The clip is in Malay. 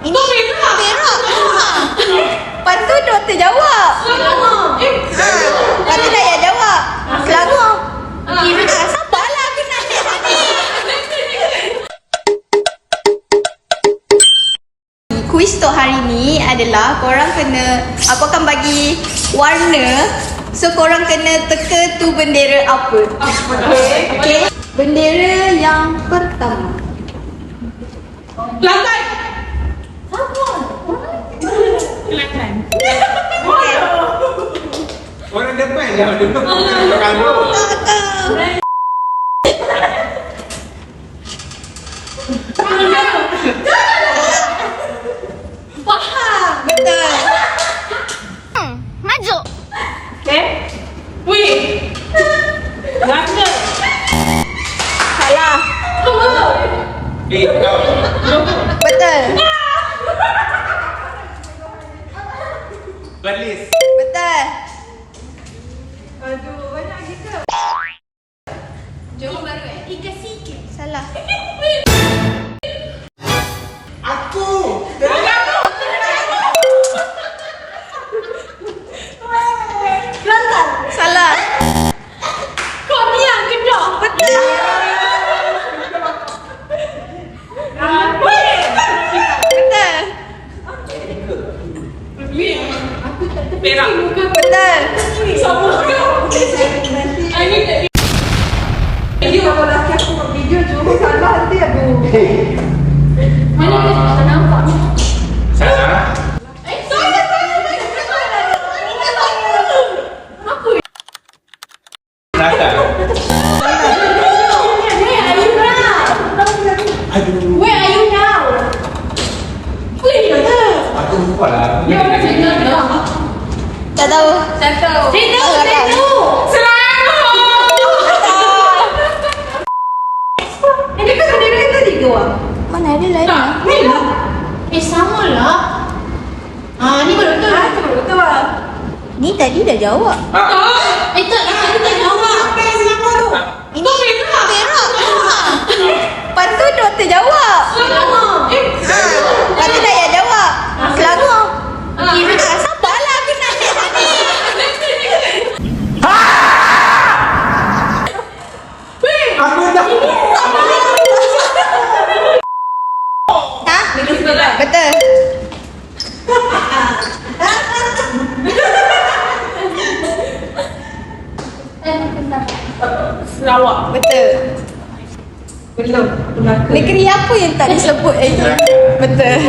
Ini berak. Lepas tu doktor jawab. Lepas tu Dayah jawab. Selangor. Sabarlah aku nak tadi. Kuis untuk hari ni adalah korang kena, aku akan bagi warna. So korang kena teka tu bendera apa. Okay. Bendera yang pertama. Kelantan. Orang depan dah duduk kamu. Faham. Betul. Maju. Okay. Wih. Rangga. Salah. Kau. Betul. Perlis. Betul. Aduh, banyak gitu. Jom baru Ikan sikit. Salah. Aku. Kelantan. Salah. Kau ni yang kedok. Betul. Wih. Betul. Wih. Perak. Betul. Sama kau. Ini video kalau laki aku buat video cuma salah nanti aduh. Mana dia tak nampak? Salah. Rasa. Aduh. Where are you now? Aku lupa lah. Tak tahu. Satu. Ini kan bendera kita tiga orang. Mana ada lain? Ni lah. Sama lah. Ni baru betul. Itu baru betul lah. Ni tadi dah jawab. Itu kita jawab. Ini berak. Lepas tu doktor jawab. Lepas tu Dayah jawab. Selangor. Sabarlah aku nak tadi. Aku dah. Ha? Betul. Sarawak. Betul. Belum. Melaka. Negeri apa yang tak disebut lagi? Betul.